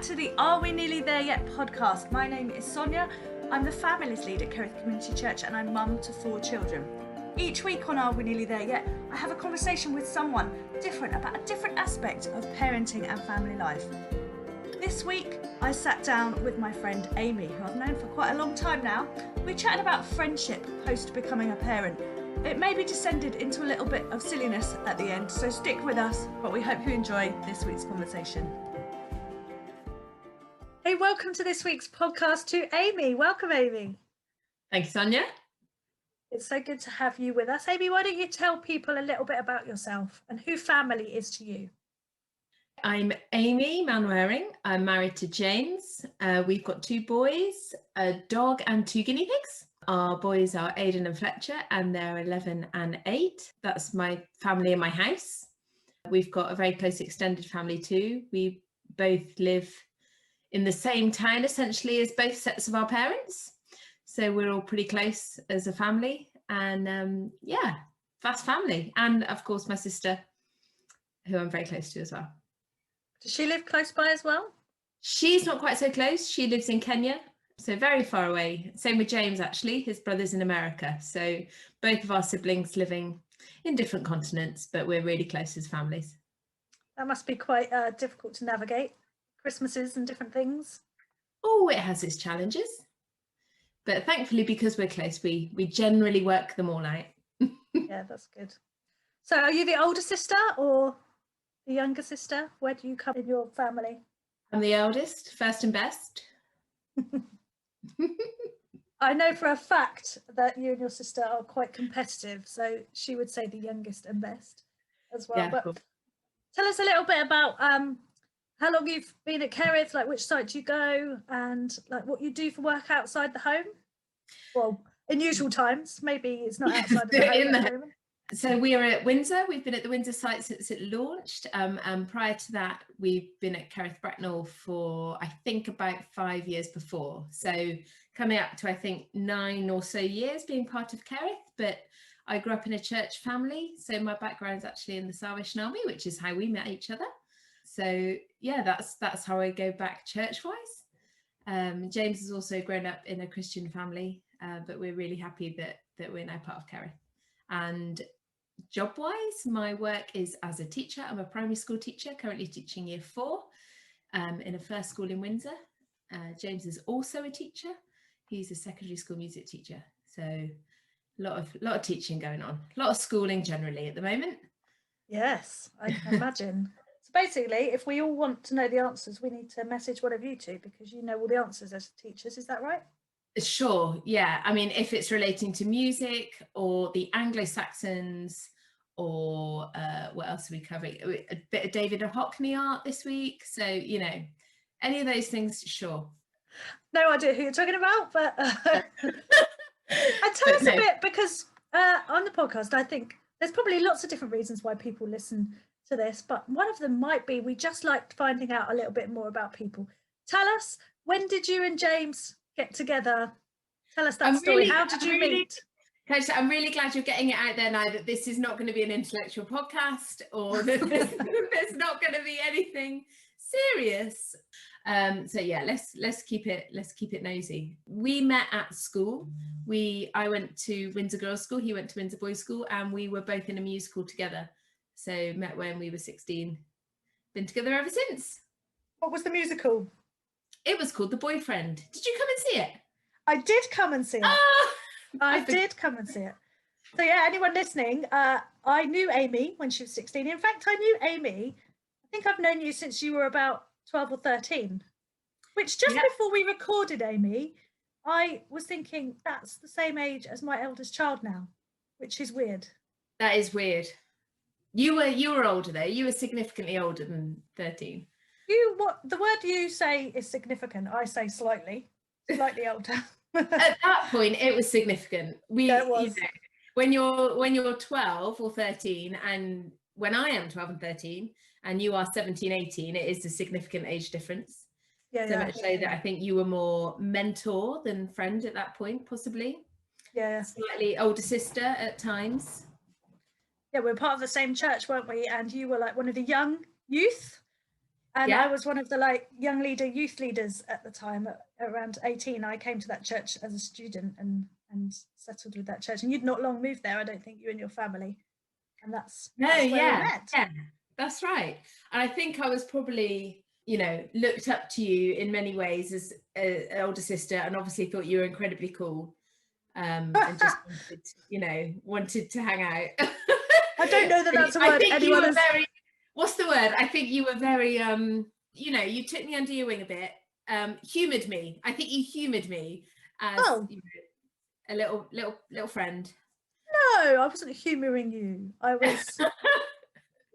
to the Are We Nearly There Yet podcast. My name is Sonia. I'm the families lead at Kerith Community Church and I'm mum to 4 children. Each week on Are We Nearly There Yet, I have a conversation with someone different about a different aspect of parenting and family life. This week, I sat down with my friend Amy, who I've known for quite a long time now. We chatted about friendship post becoming a parent. It maybe descended into a little bit of silliness at the end, so stick with us, but we hope you enjoy this week's conversation. Hey, welcome to this week's podcast to Amy. Welcome, Amy. Thank you, Sonia. It's so good to have you with us. Amy, why don't you tell people a little bit about yourself and who family is to you? I'm Amy Manwaring. I'm married to James. We've got 2 boys, a dog and 2 guinea pigs. Our boys are Aidan and Fletcher and they're 11 and 8. That's my family in my house. We've got a very close extended family too. We both live in the same town essentially as both sets of our parents. So we're all pretty close as a family and fast family. And of course my sister, who I'm very close to as well. Does she live close by as well? She's not quite so close. She lives in Kenya, so very far away. Same with James, actually. His brother's in America. So both of our siblings living in different continents, but we're really close as families. That must be quite difficult to navigate. Christmases and different things. Oh, it has its challenges. But thankfully, because we're close, we generally work them all out. Yeah, that's good. So are you the older sister or the younger sister? Where do you come in your family? I'm the eldest, first and best. I know for a fact that you and your sister are quite competitive, so she would say the youngest and best as well. Yeah, but cool. Tell us a little bit about how long you've been at Kerith, like which site you go and like what you do for work outside the home. Well, in usual times, maybe it's not outside of the home at the moment. So we are at Windsor. We've been at the Windsor site since it launched. And prior to that, we've been at Kerith Bracknell for, I think, about 5 years before. So coming up to, I think, 9 or so years being part of Kerith. But I grew up in a church family. So my background's actually in the Salvation Army, which is how we met each other. So yeah, that's how I go back church-wise. James has also grown up in a Christian family, but we're really happy that we're now part of Kerith. And job-wise, my work is as a teacher. I'm a primary school teacher, currently teaching year 4 in a first school in Windsor. James is also a teacher. He's a secondary school music teacher. So a lot of teaching going on, a lot of schooling generally at the moment. Yes, I can imagine. So basically, if we all want to know the answers, we need to message one of you two because you know all the answers as teachers. Is that right? Sure, yeah. I mean, if it's relating to music or the Anglo-Saxons or what else are we covering? A bit of David Hockney art this week. So, you know, any of those things, sure. No idea who you're talking about, but and tell us a bit, because on the podcast, I think there's probably lots of different reasons why people listen to this, but one of them might be we just liked finding out a little bit more about people. Tell us, when did you and James get together? Tell us that story. How did you meet? Coach, I'm really glad you're getting it out there now that this is not going to be an intellectual podcast or that there's not going to be anything serious. So yeah, let's keep it nosy. We met at school. I went to Windsor Girls' School, he went to Windsor Boys' School, and we were both in a musical together. So met when we were 16. Been together ever since. What was the musical? It was called The Boyfriend. Did you come and see it? I did come and see it. Oh, I did come and see it. So yeah, anyone listening, I knew Amy when she was 16. In fact, I knew Amy. I think I've known you since you were about 12 or 13, which just before we recorded, Amy, I was thinking that's the same age as my eldest child now, which is weird. That is weird. You were older though. You were significantly older than 13. What the word you say is significant. I say slightly older. At that point, it was significant. It was. You know, when you're 12 or 13, and when I am 12 and 13, and you are 17, 18, it is a significant age difference. So much so that I think you were more mentor than friend at that point, possibly. Yeah. Slightly older sister at times. Yeah, we're part of the same church, weren't we? And you were like one of the young youth. And Yeah. I was one of the like young youth leaders at the time. At around 18, I came to that church as a student and settled with that church. And you'd not long moved there, I don't think, you and your family. And that's where we met. Yeah, that's right. And I think I was probably, you know, looked up to you in many ways as an older sister, and obviously thought you were incredibly cool, and just wanted, you know, wanted to hang out. I don't know that that's a word I think anyone you were has... very, what's the word? I think you were very, you know, you took me under your wing a bit, humoured me. I think you humoured me as you know, a little friend. No, I wasn't humouring you. I was...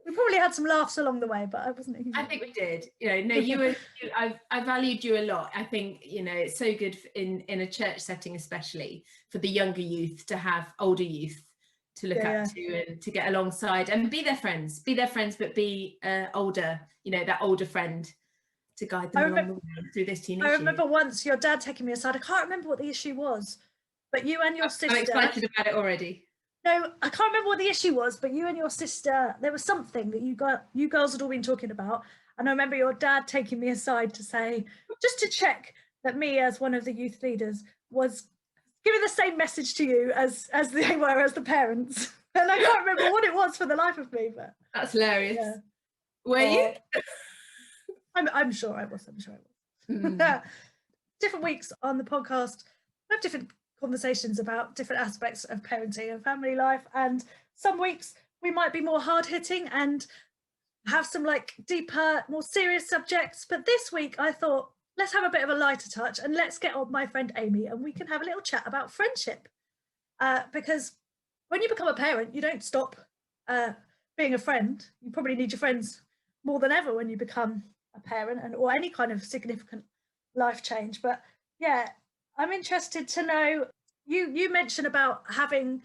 We probably had some laughs along the way, but I wasn't humouring. I think we did. You know, no, you were. I valued you a lot. I think, you know, it's so good in a church setting, especially for the younger youth, to have older youth to look up to and to get alongside and be their friends, but be older. You know, that older friend to guide them along the way through this teen issue. I remember once your dad taking me aside. I can't remember what the issue was, but you and your sister... I'm excited about it already. No, I can't remember what the issue was, but you and your sister, there was something that you girls had all been talking about. And I remember your dad taking me aside to say, just to check that me as one of the youth leaders was giving the same message to you as they were as the parents. And I can't remember what it was for the life of me, but... That's hilarious. Yeah. Were you? I'm sure I was. Different weeks on the podcast, we have different conversations about different aspects of parenting and family life, and some weeks we might be more hard-hitting and have some like deeper, more serious subjects, but this week I thought, let's have a bit of a lighter touch and let's get on my friend Amy and we can have a little chat about friendship, because when you become a parent, you don't stop being a friend. You probably need your friends more than ever when you become a parent or any kind of significant life change. But yeah, I'm interested to know, you mentioned about having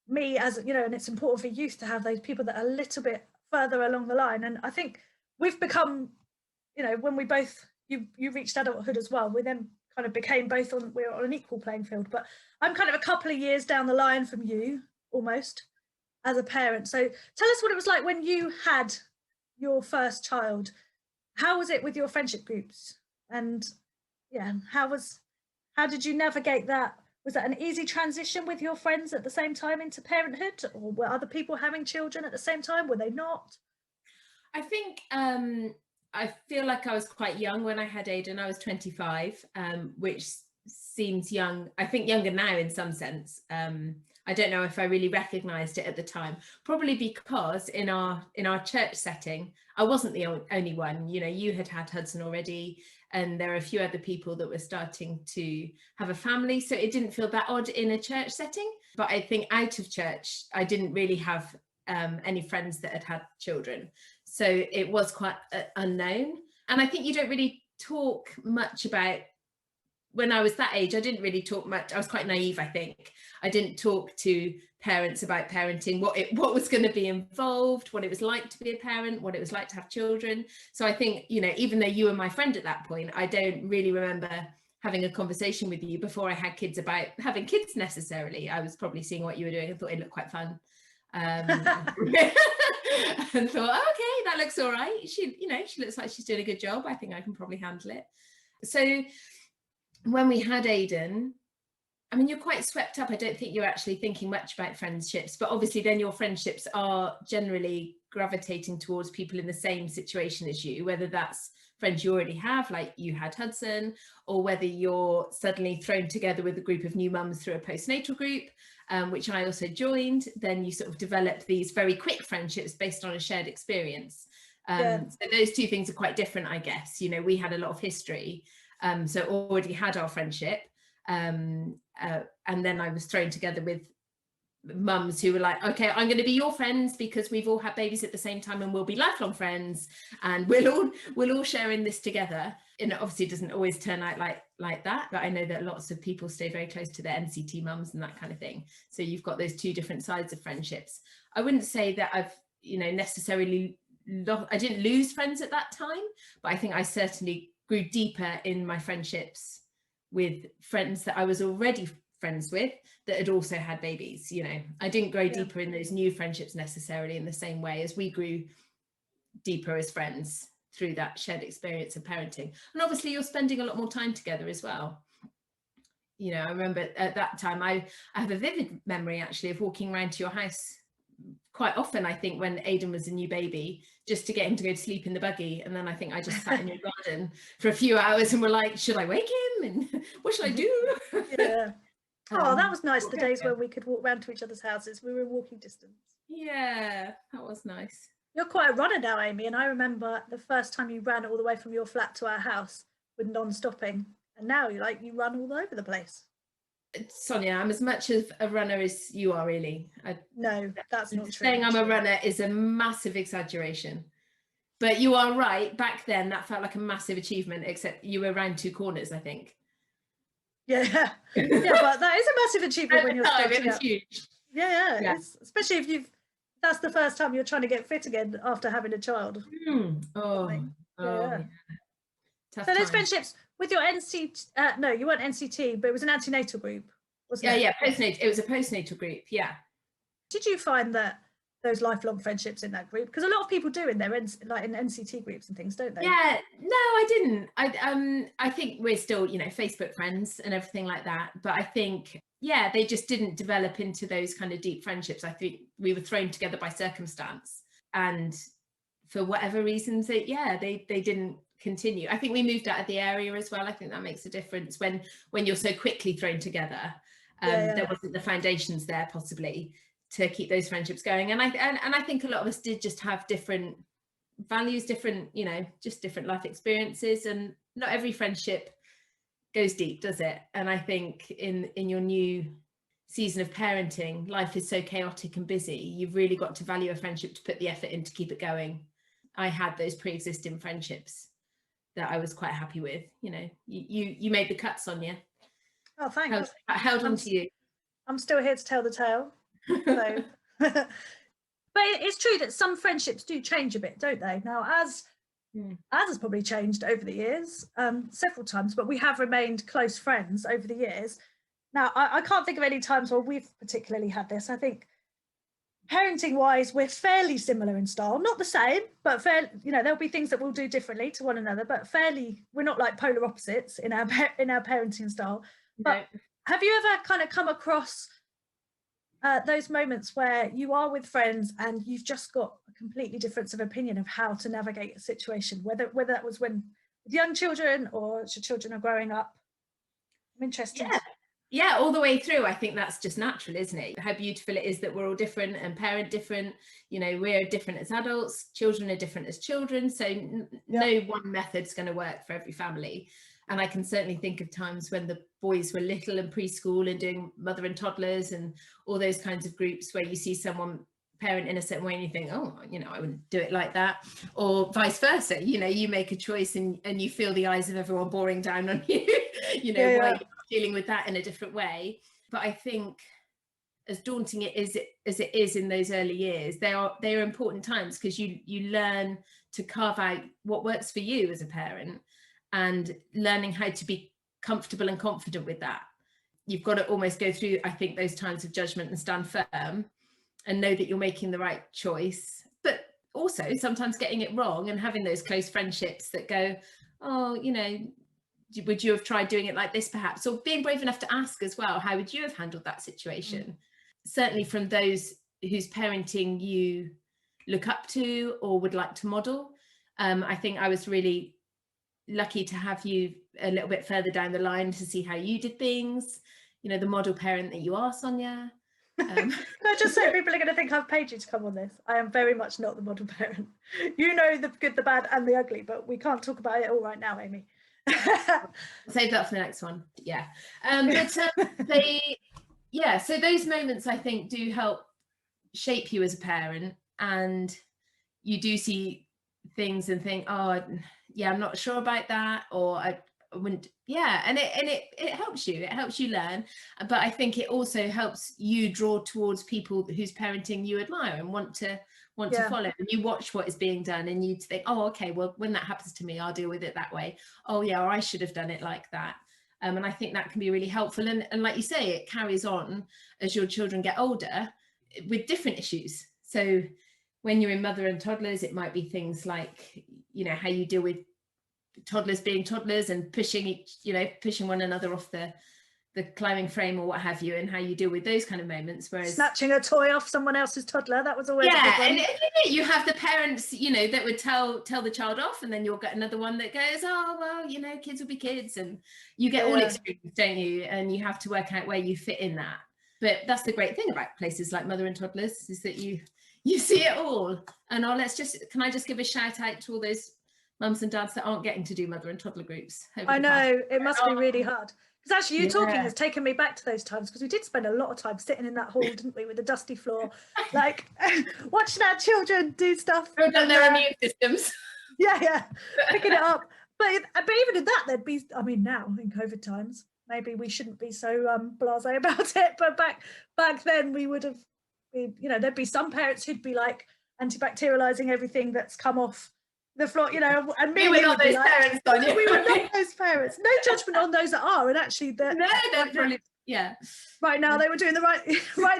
me as, you know, and it's important for youth to have those people that are a little bit further along the line. And I think we've become, you know, when we both, you reached adulthood as well, we then kind of became we're on an equal playing field. But I'm kind of a couple of years down the line from you, almost, as a parent. So tell us what it was like when you had your first child. How was it with your friendship groups? And yeah, how did you navigate that? Was that an easy transition with your friends at the same time into parenthood, or were other people having children at the same time? Were they not? I think I feel like I was quite young when I had Aidan. I was 25, which seems young. I think younger now in some sense. I don't know if I really recognised it at the time, probably because in our church setting, I wasn't the only one. You know, you had Hudson already, and there are a few other people that were starting to have a family. So it didn't feel that odd in a church setting. But I think out of church, I didn't really have any friends that had children. So it was quite unknown. And I think you don't really talk much about, when I was that age, I didn't really talk much. I was quite naive, I think. I didn't talk to parents about parenting, what was going to be involved, what it was like to be a parent, what it was like to have children. So I think, you know, even though you were my friend at that point, I don't really remember having a conversation with you before I had kids about having kids necessarily. I was probably seeing what you were doing and thought it looked quite fun. And thought, oh, okay, that looks all right. She looks like she's doing a good job. I think I can probably handle it. So when we had Aidan, I mean, you're quite swept up. I don't think you're actually thinking much about friendships, but obviously then your friendships are generally gravitating towards people in the same situation as you, whether that's friends you already have, like you had Hudson, or whether you're suddenly thrown together with a group of new mums through a postnatal group, which I also joined. Then you sort of develop these very quick friendships based on a shared experience. So those two things are quite different, I guess. You know, we had a lot of history, so already had our friendship, and then I was thrown together with mums who were like, okay, I'm going to be your friends because we've all had babies at the same time and we'll be lifelong friends and we'll all share in this together. And it obviously doesn't always turn out like that, but I know that lots of people stay very close to their NCT mums and that kind of thing. So you've got those two different sides of friendships. I wouldn't say that I've, you know, necessarily I didn't lose friends at that time, but I think I certainly grew deeper in my friendships with friends that I was already friends with that had also had babies. You know, I didn't grow deeper in those new friendships necessarily in the same way as we grew deeper as friends. through that shared experience of parenting. And obviously you're spending a lot more time together as well. You know, I remember at that time, I have a vivid memory actually of walking around to your house quite often, I think, when Aidan was a new baby, just to get him to go to sleep in the buggy. And then I think I just sat in your garden for a few hours and were like, should I wake him? And what should I do? Yeah. Oh, that was nice, the days when we could walk round to each other's houses. We were in walking distance. Yeah, that was nice. You're quite a runner now, Amy, and I remember the first time you ran all the way from your flat to our house with non-stopping, and now you run all over the place. Sonia, I'm as much of a runner as you are, really. No, that's not true. Saying I'm a runner is a massive exaggeration. But you are right, back then that felt like a massive achievement, except you were around 2 corners, I think. Yeah, yeah, but that is a massive achievement when you're starting out. Huge. Yeah. Especially if that's the first time you're trying to get fit again after having a child. Yeah. So those friendships with your NCT, no, you weren't NCT, but it was an antenatal group, wasn't it? Yeah, postnatal. It was a postnatal group, yeah. Did you find that those lifelong friendships in that group? Because a lot of people do in their in NCT groups and things, don't they? Yeah, no, I didn't. I think we're still, you know, Facebook friends and everything like that. But I think, yeah, they just didn't develop into those kind of deep friendships. I think we were thrown together by circumstance, and for whatever reasons, they didn't continue. I think we moved out of the area as well. I think that makes a difference when you're so quickly thrown together. There wasn't the foundations there possibly to keep those friendships going. And I think a lot of us did just have different values, different, you know, just different life experiences, and not every friendship goes deep, does it? And I think in your new season of parenting, life is so chaotic and busy. You've really got to value a friendship to put the effort in to keep it going. I had those pre-existing friendships that I was quite happy with. You know, you made the cut, Sonia. Oh, thanks. I held on to you. I'm still here to tell the tale. So. But it's true that some friendships do change a bit, don't they? Now, as has probably changed over the years, several times, but we have remained close friends over the years. Now, I can't think of any times where we've particularly had this. I think parenting wise, we're fairly similar in style, not the same, but you know, there'll be things that we'll do differently to one another, but we're not like polar opposites in our parenting style. But have you ever kind of come across those moments where you are with friends and you've just got a completely difference of opinion of how to navigate a situation, whether that was when with young children or as your children are growing up? I'm interested. Yeah, all the way through. I think that's just natural, isn't it? How beautiful it is that we're all different and parent different. You know, we're different as adults, children are different as children. So no one method's going to work for every family. And I can certainly think of times when the boys were little and preschool and doing mother and toddlers and all those kinds of groups where you see someone parent in a certain way and you think, oh, you know, I wouldn't do it like that, or vice versa. You know, you make a choice and you feel the eyes of everyone boring down on you, you know, why you're dealing with that in a different way. But I think as daunting as it is in those early years, they are important times, because you learn to carve out what works for you as a parent, and learning how to be comfortable and confident with that. You've got to almost go through, I think, those times of judgment and stand firm and know that you're making the right choice, but also sometimes getting it wrong and having those close friendships that go, oh, you know, would you have tried doing it like this perhaps? Or being brave enough to ask as well, how would you have handled that situation? Certainly from those whose parenting you look up to or would like to model. I think I was really lucky to have you a little bit further down the line to see how you did things, you know, the model parent that you are, Sonia. Can I just say, people are going to think I've paid you to come on this. I am very much not the model parent. You know the good, the bad and the ugly, but we can't talk about it all right now, Amy. Save that for the next one. So those moments I think do help shape you as a parent, and you do see things and think, oh yeah, I'm not sure about that, or I wouldn't, and it helps you learn. But I think it also helps you draw towards people whose parenting you admire and want to follow, and you watch what is being done and you think, oh okay, well when that happens to me I'll deal with it that way. Oh yeah, or I should have done it like that. And I think that can be really helpful, and like you say, it carries on as your children get older with different issues. So when you're in mother and toddlers, it might be things like, you know, how you deal with toddlers being toddlers and pushing one another off the climbing frame or what have you, and how you deal with those kind of moments. Whereas snatching a toy off someone else's toddler, that was always a good one. And you have the parents, you know, that would tell the child off, and then you'll get another one that goes, oh well, you know, kids will be kids, and you get all experience, don't you? And you have to work out where you fit in that. But that's the great thing about places like mother and toddlers, is that you see it all. And can I just give a shout out to all those mums and dads that aren't getting to do mother and toddler groups? I know, it must be really hard. Because actually you talking has taken me back to those times, because we did spend a lot of time sitting in that hall, didn't we, with the dusty floor, like watching our children do stuff. And their immune systems. Yeah, picking it up. But even in that, there'd be, I mean, now in COVID times, maybe we shouldn't be so blasé about it. But back then we would have, you know, there'd be some parents who'd be like antibacterializing everything that's come off the floor, you know, and we were not those parents, Sonia. We were not those parents. No judgment on those that are, and actually they're probably, right now they were doing the right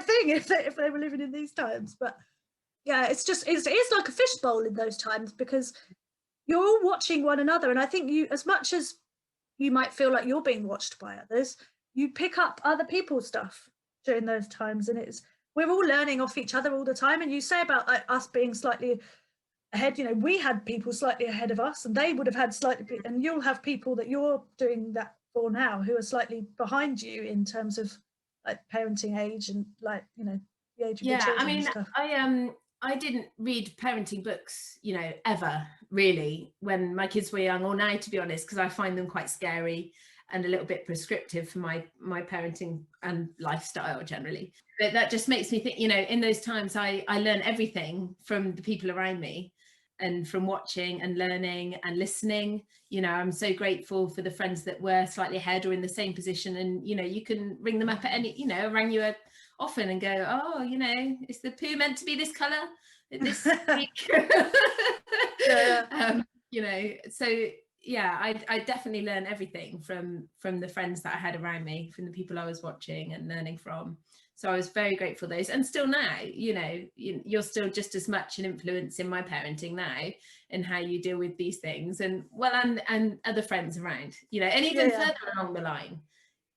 thing if they were living in these times. But yeah, it's like a fishbowl in those times, because you're all watching one another, and I think you, as much as you might feel like you're being watched by others, you pick up other people's stuff during those times, and we're all learning off each other all the time. And you say about like us being slightly ahead, you know, we had people slightly ahead of us, and they would have had slightly, and you'll have people that you're doing that for now who are slightly behind you in terms of like parenting age and, like, you know, the age of your children. I mean, and stuff. I didn't read parenting books, you know, ever really when my kids were young, or now, to be honest, because I find them quite scary and a little bit prescriptive for my parenting and lifestyle generally. But that just makes me think, you know, in those times I learned everything from the people around me, and from watching and learning and listening. You know, I'm so grateful for the friends that were slightly ahead or in the same position, and, you know, you can ring them up at any, you know, I rang you often and go, oh, you know, is the poo meant to be this colour this week? You know, so yeah, I definitely learned everything from the friends that I had around me, from the people I was watching and learning from. So I was very grateful for those. And still now, you know, you're still just as much an influence in my parenting now, in how you deal with these things, and other friends around, you know, and even further along the line,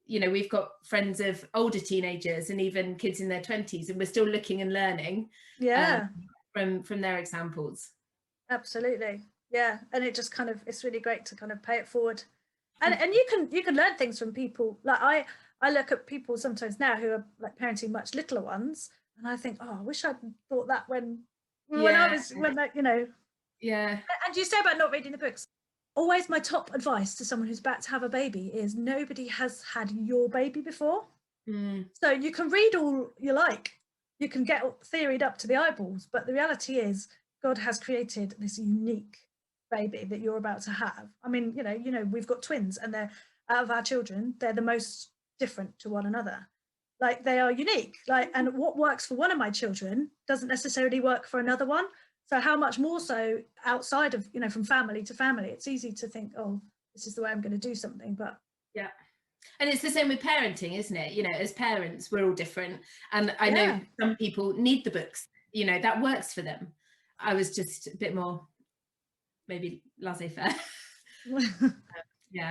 you know, we've got friends of older teenagers and even kids in their 20s, and we're still looking and learning from their examples. Absolutely. Yeah. And it just kind of, it's really great to kind of pay it forward. And you can learn things from people. Like I look at people sometimes now who are like parenting much littler ones, and I think, oh, I wish I'd thought that when that, you know. Yeah. And you say about not reading the books. Always my top advice to someone who's about to have a baby is nobody has had your baby before. So you can read all you like, you can get theoried up to the eyeballs, but the reality is God has created this unique baby that you're about to have. I mean, you know, we've got twins, and they're, out of our children, they're the most different to one another. Like, they are unique. Like, and what works for one of my children doesn't necessarily work for another one. So how much more so outside of, you know, from family to family, it's easy to think, oh, this is the way I'm going to do something. But yeah. And it's the same with parenting, isn't it? You know, as parents, we're all different. And I know some people need the books, you know, that works for them. I was just a bit more maybe laissez-faire. No,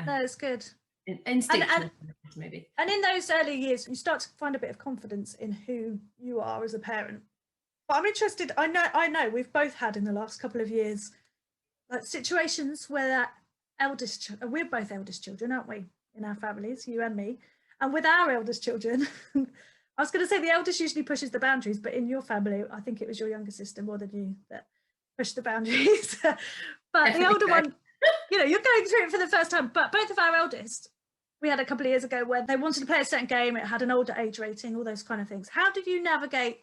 it's good. Instinct, maybe. And in those early years, you start to find a bit of confidence in who you are as a parent. But I'm interested, I know we've both had in the last couple of years, like, situations where that we're both eldest children, aren't we, in our families, you and me. And with our eldest children, I was going to say the eldest usually pushes the boundaries, but in your family, I think it was your younger sister more than you that pushed the boundaries. But the older one, you know, you're going through it for the first time. But both of our eldest, we had a couple of years ago where they wanted to play a certain game, it had an older age rating, all those kind of things. How did you navigate?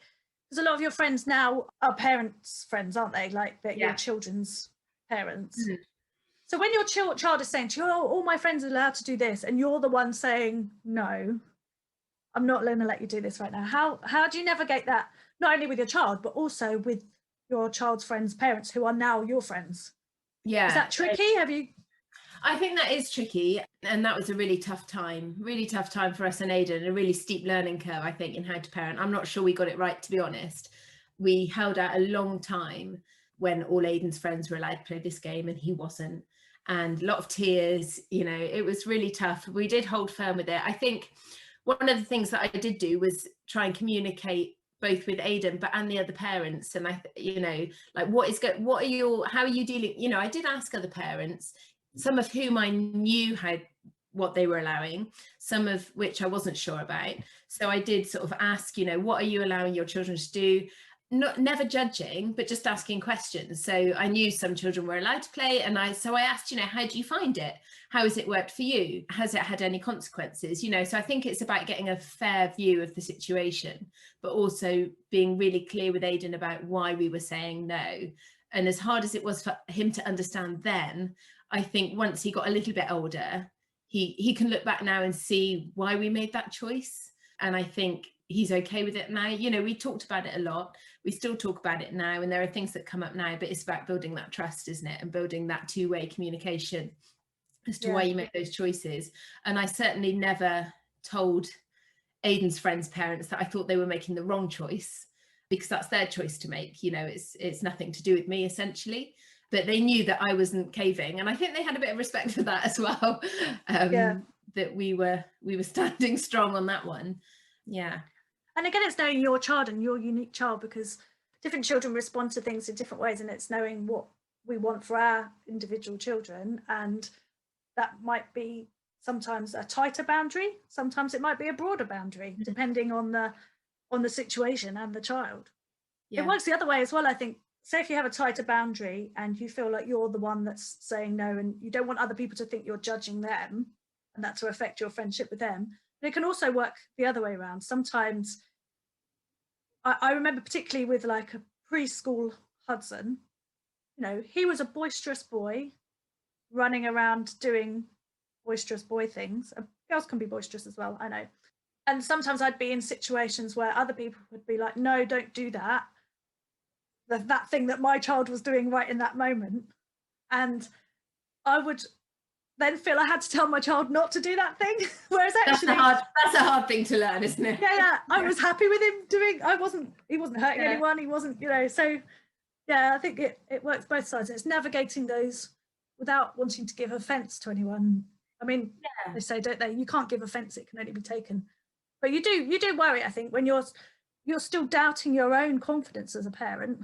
Because a lot of your friends now are parents' friends, aren't they? Like, they're your children's parents. So when your child is saying to you, oh, all my friends are allowed to do this, and you're the one saying, no, I'm not going to let you do this right now. How do you navigate that, not only with your child, but also with your child's friends' parents, who are now your friends? Yeah. Is that tricky? Have you? I think that is tricky, and that was a really tough time for us and Aidan, a really steep learning curve, I think, in how to parent. I'm not sure we got it right, to be honest. We held out a long time when all Aidan's friends were allowed to play this game and he wasn't, and a lot of tears. You know, it was really tough. We did hold firm with it. I think one of the things that I did do was try and communicate both with Aidan and the other parents, and you know, like how are you dealing, you know. I did ask other parents, some of whom I knew what they were allowing, some of which I wasn't sure about. So I did sort of ask, you know, what are you allowing your children to do? Never judging, but just asking questions. So I knew some children were allowed to play, and I asked, you know, how do you find it? How has it worked for you? Has it had any consequences? You know, so I think it's about getting a fair view of the situation, but also being really clear with Aidan about why we were saying no. And as hard as it was for him to understand then, I think once he got a little bit older, he can look back now and see why we made that choice. And I think he's okay with it now. You know, we talked about it a lot. We still talk about it now, and there are things that come up now, but it's about building that trust, isn't it? And building that two-way communication as to why you make those choices. And I certainly never told Aidan's friends' parents that I thought they were making the wrong choice, because that's their choice to make. You know, it's nothing to do with me, essentially. But they knew that I wasn't caving, and I think they had a bit of respect for that as well. That we were standing strong on that one. Yeah. And again, it's knowing your child and your unique child, because different children respond to things in different ways, and it's knowing what we want for our individual children. And that might be sometimes a tighter boundary, sometimes it might be a broader boundary, depending on the situation and the child. It works the other way as well, I think. Say if you have a tighter boundary and you feel like you're the one that's saying no, and you don't want other people to think you're judging them, and that to affect your friendship with them. But it can also work the other way around. Sometimes, I remember particularly with like a preschool Hudson, you know, he was a boisterous boy running around doing boisterous boy things. Girls can be boisterous as well, I know. And sometimes I'd be in situations where other people would be like, no, don't do that. That thing that my child was doing right in that moment. And I would then feel I had to tell my child not to do that thing. Whereas actually that's a hard thing to learn, isn't it? Yeah. I was happy with him doing, he wasn't hurting anyone, he wasn't, you know, so yeah, I think it works both sides. It's navigating those without wanting to give offense to anyone. I mean, they say, don't they, you can't give offense, it can only be taken. But you do worry, I think, when you're still doubting your own confidence as a parent.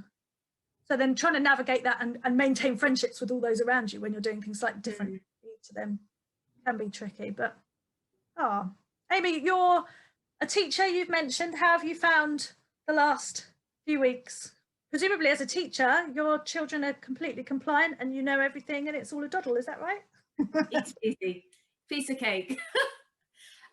So then trying to navigate that and maintain friendships with all those around you when you're doing things like different to them can be tricky. But Amy, you're a teacher, you've mentioned. How have you found the last few weeks? Presumably as a teacher, your children are completely compliant and you know everything and it's all a doddle, is that right? It's easy. Piece of cake.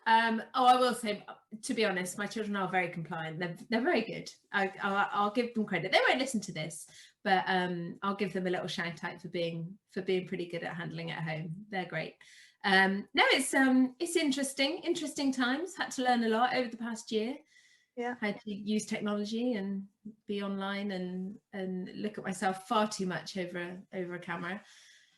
I will say, to be honest, my children are very compliant. They're very good. I'll give them credit. They won't listen to this, but I'll give them a little shout out for being pretty good at handling it at home. They're great. No, it's interesting times. Had to learn a lot over the past year. Yeah. Had to use technology and be online and look at myself far too much over a camera,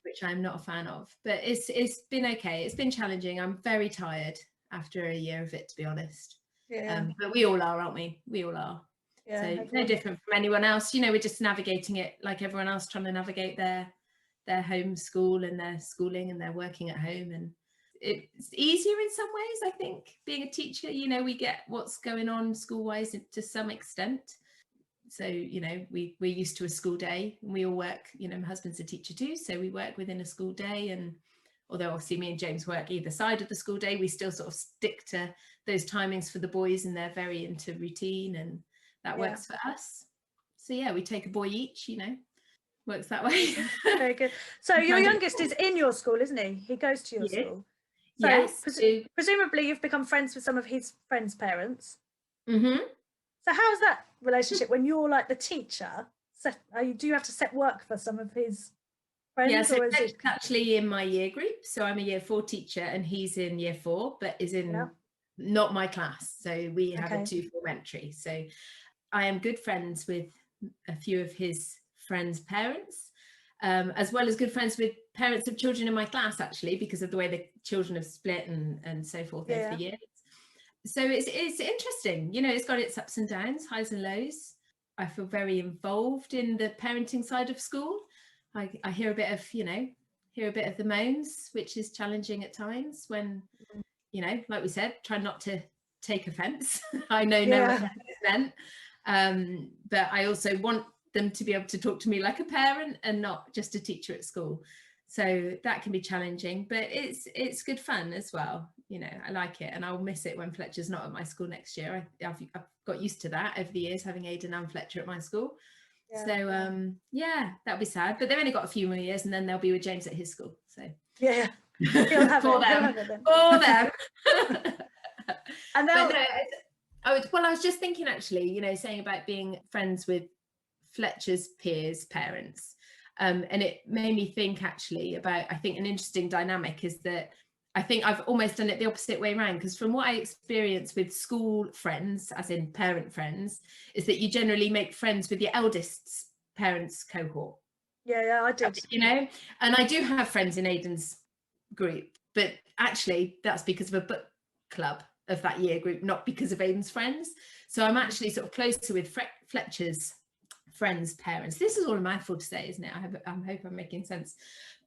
which I'm not a fan of. But it's been okay. It's been challenging. I'm very tired after a year of it, to be honest. But we all are, aren't we? We all are. So no different from anyone else. You know, we're just navigating it like everyone else, trying to navigate their home school and their schooling and their working at home. And it's easier in some ways, I think, being a teacher. You know, we get what's going on school-wise to some extent. So, you know, we're used to a school day, and we all work, you know, my husband's a teacher too, so we work within a school day. And although obviously me and James work either side of the school day, we still sort of stick to those timings for the boys, and they're very into routine, and that works for us. So yeah, we take a boy each, you know, works that way. Very good. So your youngest is in your school, isn't he? He goes to your school. So yes. Presumably you've become friends with some of his friends' parents. Mm-hmm. So how's that relationship when you're like the teacher? Do you have to set work for some of his friends? Yeah, so or is it's actually in my year group. So I'm a year 4 teacher and he's in year 4, but is in not my class. So we have a 2-form entry. So I am good friends with a few of his friends' parents, as well as good friends with parents of children in my class, actually, because of the way the children have split and so forth over the years. So it's interesting, you know, it's got its ups and downs, highs and lows. I feel very involved in the parenting side of school. I hear a bit of, hear a bit of the moans, which is challenging at times when, like we said, try not to take offence. I know no one is meant, but I also want them to be able to talk to me like a parent and not just a teacher at school. So that can be challenging, but it's good fun as well. I like it, and I'll miss it when Fletcher's not at my school next year. I've got used to that over the years, having Aidan and Fletcher at my school. So that'll be sad, but they've only got a few more years, and then they'll be with James at his school. So he'll have for them. And now, I was just thinking, actually, saying about being friends with Fletcher's peers' parents, and it made me think actually about, I think an interesting dynamic is that I think I've almost done it the opposite way around, because from what I experience with school friends, as in parent friends, is that you generally make friends with your eldest's parents cohort. Yeah, I did. And I do have friends in Aidan's group, but actually that's because of a book club of that year group, not because of Aidan's friends. So I'm actually sort of closer with Fletcher's friends' parents. This is all a mouthful to say, isn't it? I hope I'm making sense.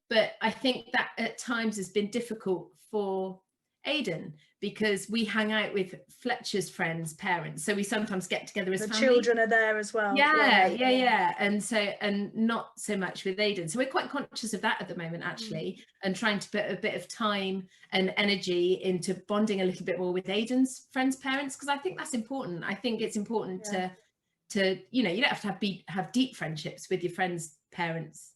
But I think that at times has been difficult for Aidan, because we hang out with Fletcher's friends' parents, so we sometimes get together as the family. Children are there as well. Yeah. And not so much with Aidan. So we're quite conscious of that at the moment, actually, and trying to put a bit of time and energy into bonding a little bit more with Aidan's friends' parents, because I think that's important. I think it's important to you don't have to have deep friendships with your friends' parents.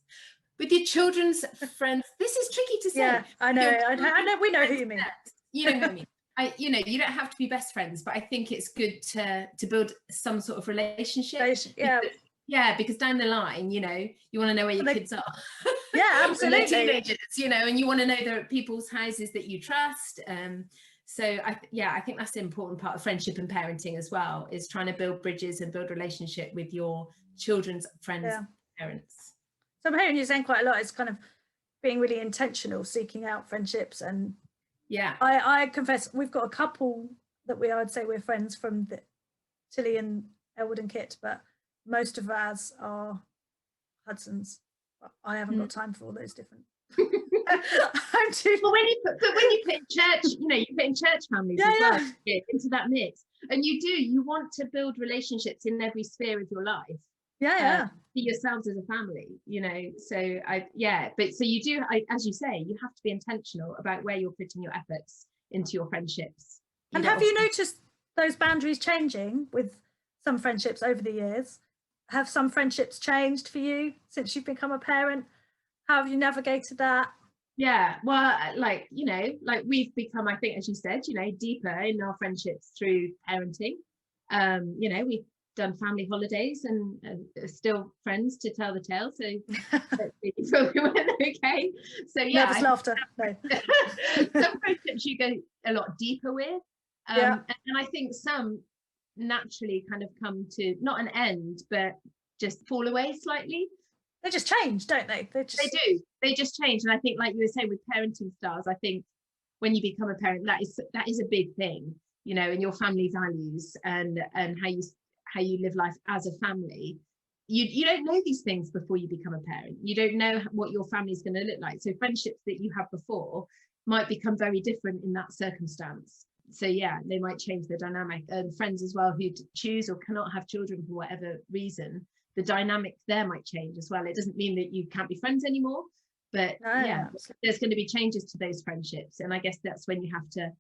With your children's friends, this is tricky to say. Yeah, I know. We know who you mean. You know who I mean. You don't have to be best friends, but I think it's good to build some sort of relationship. Because down the line, you want to know where your kids are. Yeah, absolutely. Teenagers, and you want to know the people's houses that you trust. So I think that's an important part of friendship and parenting as well, is trying to build bridges and build relationship with your children's friends' parents. So I'm hearing you saying quite a lot. It's kind of being really intentional, seeking out friendships. And I confess, we've got a couple that I'd say we're friends from, Tilly and Elwood and Kit, but most of ours are Hudson's. I haven't got time for all those different. I'm too. Well, when you put in church, you put in church families as well into that mix, and you want to build relationships in every sphere of your life. For yourselves as a family, so but so you do, as you say, you have to be intentional about where you're putting your efforts into your friendships. And have you noticed those boundaries changing with some friendships over the years? Have some friendships changed for you since you've become a parent? How have you navigated that? Yeah, well, we've become, I think, as you said, deeper in our friendships through parenting. We've done family holidays and are still friends to tell the tale. So we went okay. So nervous laughter. No. Some friendships you go a lot deeper with, and I think some naturally kind of come to not an end, but just fall away slightly. They just change, don't they? They do. They just change. And I think, like you were saying with parenting styles, I think when you become a parent, that is a big thing, in your family values and how you live life as a family. You don't know these things before you become a parent. You don't know what your family is going to look like. So friendships that you have before might become very different in that circumstance. So they might change the dynamic. And friends as well who choose or cannot have children for whatever reason, the dynamic there might change as well. It doesn't mean that you can't be friends anymore, but there's going to be changes to those friendships. And I guess that's when you have to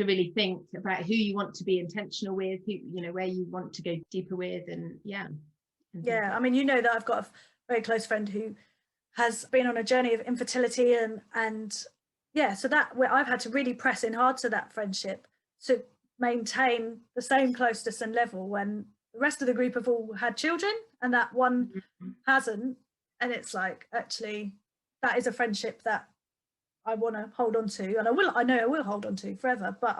really think about who you want to be intentional with, who, where you want to go deeper with, and I mean, that I've got a very close friend who has been on a journey of infertility, and so that I've had to really press in hard to that friendship to maintain the same closeness and level when the rest of the group have all had children and that one hasn't. And it's like, actually, that is a friendship that I want to hold on to, and I know I will hold on to forever, but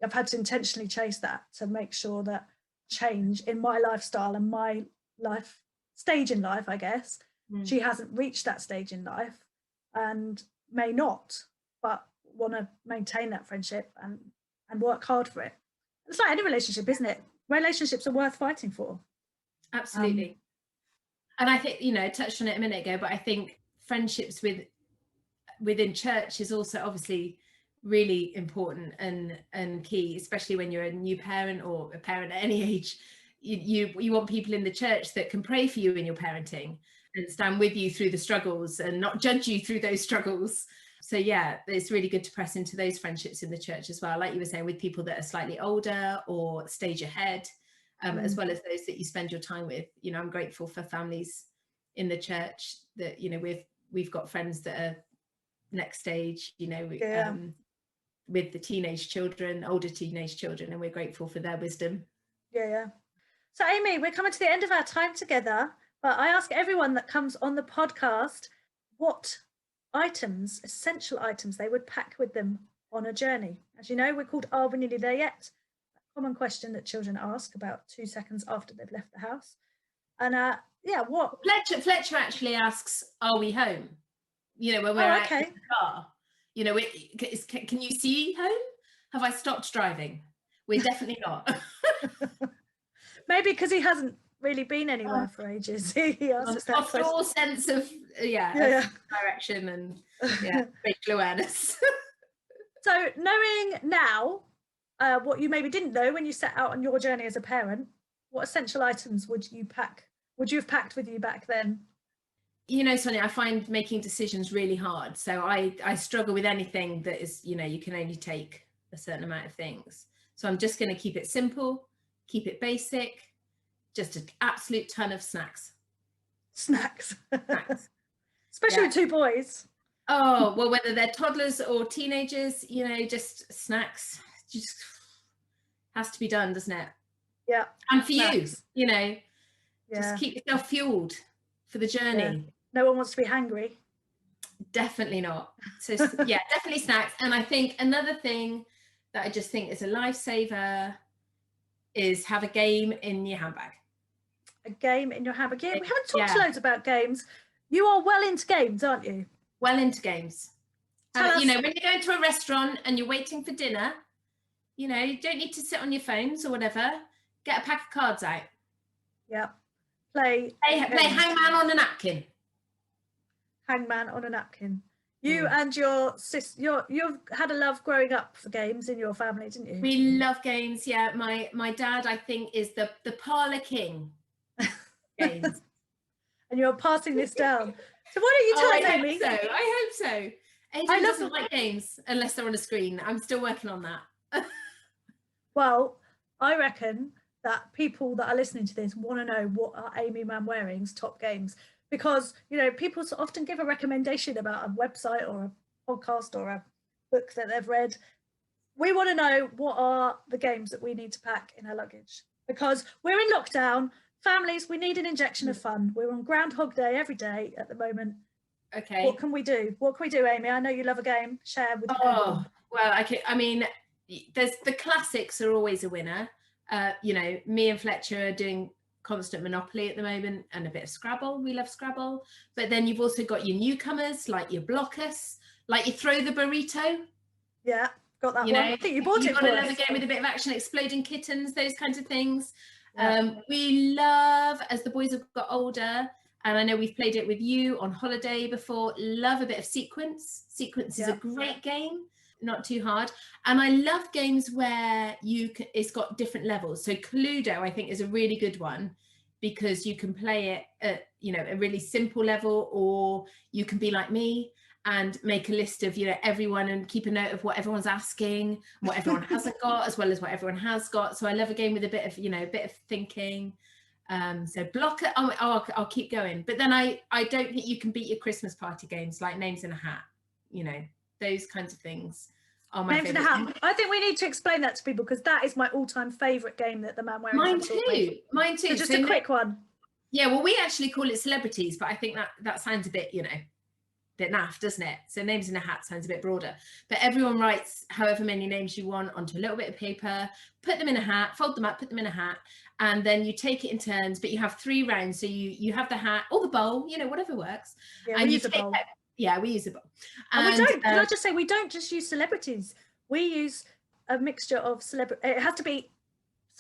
I've had to intentionally chase that to make sure that change in my lifestyle and my life stage in life, I guess, she hasn't reached that stage in life and may not, but want to maintain that friendship and work hard for it. It's like any relationship, isn't it? Relationships are worth fighting for. Absolutely. And I think, you know, touched on it a minute ago, but I think friendships within church is also obviously really important and key, especially when you're a new parent or a parent at any age. You want people in the church that can pray for you in your parenting and stand with you through the struggles and not judge you through those struggles. So yeah, it's really good to press into those friendships in the church as well, like you were saying, with people that are slightly older or stage ahead, as well as those that you spend your time with. You know, I'm grateful for families in the church that, you know, we've got friends that are next stage, you know, with the teenage children, older teenage children, and we're grateful for their wisdom. So Amy, we're coming to the end of our time together, but I ask everyone that comes on the podcast what items, essential items, they would pack with them on a journey. As you know, we're called Are We Nearly There Yet? A common question that children ask about 2 seconds after they've left the house. And what? Fletcher actually asks, are we home? You know, when we're out in the car, you know, can you see home? Have I stopped driving? We're definitely not. Maybe because he hasn't really been anywhere for ages. He asks that question. All sense of direction and spatial awareness. So knowing now what you maybe didn't know when you set out on your journey as a parent, what essential items would you have packed with you back then? You know, Sonia, I find making decisions really hard. So I struggle with anything that is, you know, you can only take a certain amount of things. So I'm just going to keep it simple, keep it basic, just an absolute ton of snacks. Snacks. Especially with 2 boys. Oh, well, whether they're toddlers or teenagers, you know, just snacks. Just has to be done, doesn't it? Yeah. And for snacks. You know, just keep yourself fueled for the journey. Yeah. No one wants to be hangry. Definitely not. So yeah, definitely snacks. And I think another thing that I just think is a lifesaver is have a game in your handbag. A game in your handbag. Yeah, we haven't talked loads about games. You are well into games, aren't you? Well into games. You know, when you're going to a restaurant and you're waiting for dinner, you know, you don't need to sit on your phones or whatever. Get a pack of cards out. Yeah. Play hangman on a napkin. Hangman on a napkin. You and your sister, you've had a love growing up for games in your family, didn't you? We love games, yeah. My dad, I think, is the parlour king. Games. And you're passing this down. So why don't you tell us, Amy? I hope so. Adrian doesn't like games unless they're on a screen. I'm still working on that. Well, I reckon that people that are listening to this want to know what are Amy Manwaring's top games, because, you know, people often give a recommendation about a website or a podcast or a book that they've read. We want to know what are the games that we need to pack in our luggage, because we're in lockdown. Families, we need an injection of fun. We're on Groundhog Day every day at the moment. Okay. What can we do? What can we do, Amy? I know you love a game. Share with well, I mean, there's the classics are always a winner. You know, me and Fletcher are doing constant Monopoly at the moment and a bit of Scrabble. We love Scrabble. But then you've also got your newcomers, like your Blockers, like you Throw the Burrito. Yeah, got that one. I think you bought it for us. Love a game with a bit of action, Exploding Kittens, those kinds of things. We love, as the boys have got older, and I know we've played it with you on holiday before, love a bit of Sequence. Sequence is a great game, not too hard. And I love games where it's got different levels. So Cluedo, I think, is a really good one, because you can play it at, you know, a really simple level, or you can be like me and make a list of, you know, everyone and keep a note of what everyone's asking, what everyone hasn't got, as well as what everyone has got. So I love a game with a bit of, you know, a bit of thinking. So Blocker, I'll keep going. But then I don't think you can beat your Christmas party games like Names in a Hat, you know, those kinds of things are my Names in a Hat. I think we need to explain that to people, because that is my all-time favourite game that the Manwaring. Mine too. So just a quick one. Yeah, well, we actually call it Celebrities, but I think that sounds a bit, you know, bit naff, doesn't it? So Names in a Hat sounds a bit broader, but everyone writes however many names you want onto a little bit of paper, put them in a hat, fold them up, put them in a hat, and then you take it in turns. But you have 3 rounds, so you have the hat or the bowl, you know, whatever works. Yeah, and we use a bowl. Yeah, we use a bowl. And we don't. Can I just say, we don't just use celebrities. We use a mixture of celebrity. It has to be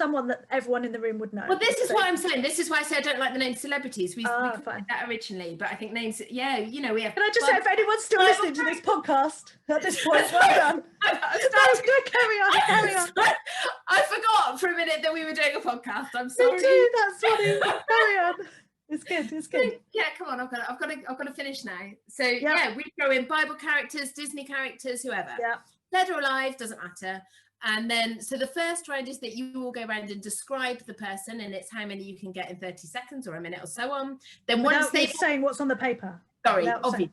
someone that everyone in the room would know. Well, this is what I'm saying. This is why I say I don't like the name celebrities. We did fine. that originally, but I think names, yeah, you know, we have. Can I just say, if anyone's still listening to this podcast at this point, well done. Carry on. I forgot for a minute that we were doing a podcast. I'm sorry. Me too, that's funny. Carry on. It's good. Yeah, come on, I've got to finish now. So yeah, we throw in Bible characters, Disney characters, whoever. Yeah. Dead or alive, doesn't matter. And then, so the first round is that you all go around and describe the person, and it's how many you can get in 30 seconds or a minute or so on. Then once they've saying what's on the paper. Sorry, obviously,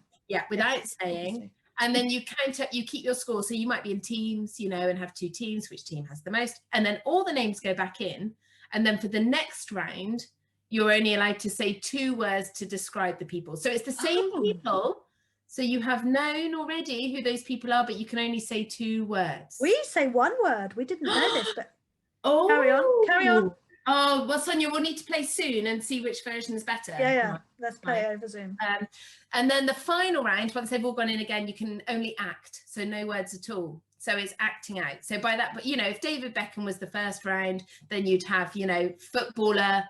without saying. And then you count up, you keep your score. So you might be in teams, you know, and have 2 teams, which team has the most. And then all the names go back in. And then for the next round, you're only allowed to say 2 words to describe the people. So it's the same people. So you have known already who those people are, but you can only say 2 words. We say 1 word. We didn't know this, but carry on. Oh, well, Sonia, we'll need to play soon and see which version is better. Yeah. Let's play over Zoom. And then the final round, once they've all gone in again, you can only act. So no words at all. So it's acting out. So by that, but you know, if David Beckham was the first round, then you'd have, you know, footballer,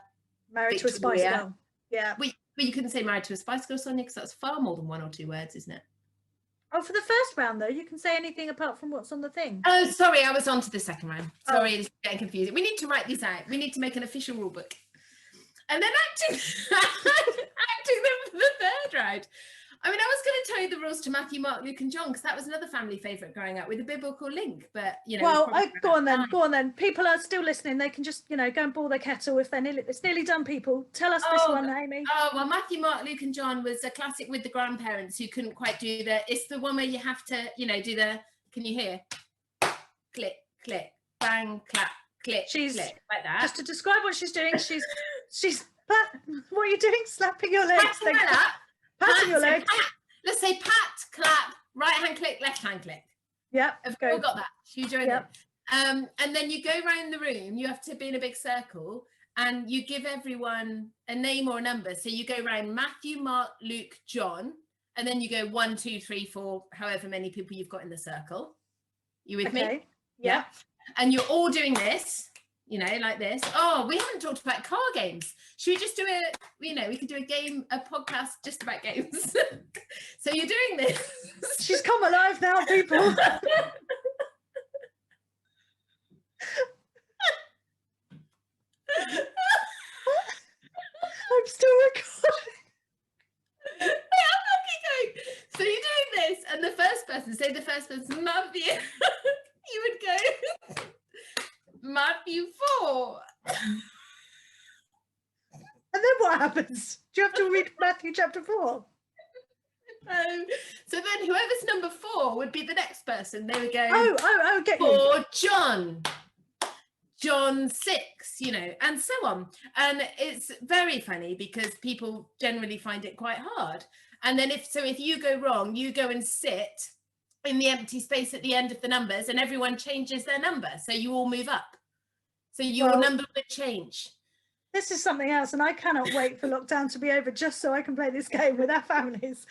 married to a Spice Girl. Yeah. But you couldn't say married to a Spice Girl, Sonia, because that's far more than 1 or 2 words, isn't it? Oh, for the first round, though, you can say anything apart from what's on the thing. Oh, sorry, I was on to the second round. Sorry, it's getting confusing. We need to write these out. We need to make an official rule book. And then acting them for the third round. I mean, I was going to tell you the rules to Matthew, Mark, Luke and John, because that was another family favourite growing up with a biblical link. But, you know. Well, go on then. People are still listening. They can just, you know, go and boil their kettle if it's nearly done, people. Tell us this one, Amy. Oh, well, Matthew, Mark, Luke and John was a classic with the grandparents who couldn't quite do it's the one where you have to, you know, do can you hear? Click, click, bang, clap, click, click, like that. Just to describe what she's doing, she's what are you doing? Slapping your legs. Patting your legs. Let's say pat, clap, right hand click, left hand click. Yeah. I've all got that. You join it. And then you go around the room. You have to be in a big circle and you give everyone a name or a number. So you go around Matthew, Mark, Luke, John, and then you go 1, 2, 3, 4, however many people you've got in the circle. You with me? Yeah. And you're all doing this. You know, like this. Oh, we haven't talked about car games. Should we just do we could do a podcast just about games. So you're doing this. She's come alive now, people. I'm still recording. I'm not going. So you're doing this, and the first person, Matthew, you would go, Matthew 4. And then what happens? Do you have to read Matthew chapter 4? So then whoever's number 4 would be the next person. They would go, get for John. John 6, you know, and so on. And it's very funny because people generally find it quite hard. And then if you go wrong, you go and sit in the empty space at the end of the numbers and everyone changes their number. So you all move up. So your number would change. This is something else, and I cannot wait for lockdown to be over just so I can play this game with our families.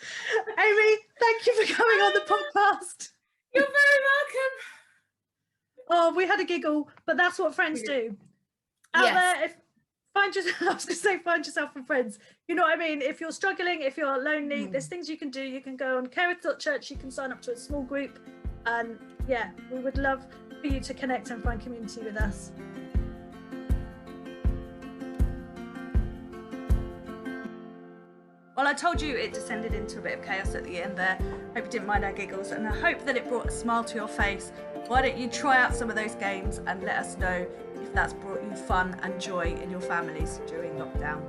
Amy, thank you for coming on the podcast. You're very welcome. Oh, we had a giggle, but that's what friends do. Out there, find yourself and friends. You know what I mean? If you're struggling, if you're lonely, there's things you can do. You can go on kerith.church, you can sign up to a small group. And yeah, we would love for you to connect and find community with us. Well, I told you it descended into a bit of chaos at the end there. Hope you didn't mind our giggles, and I hope that it brought a smile to your face. Why don't you try out some of those games and let us know if that's brought you fun and joy in your families during lockdown.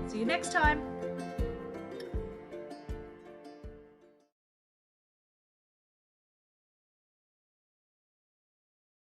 See you next time.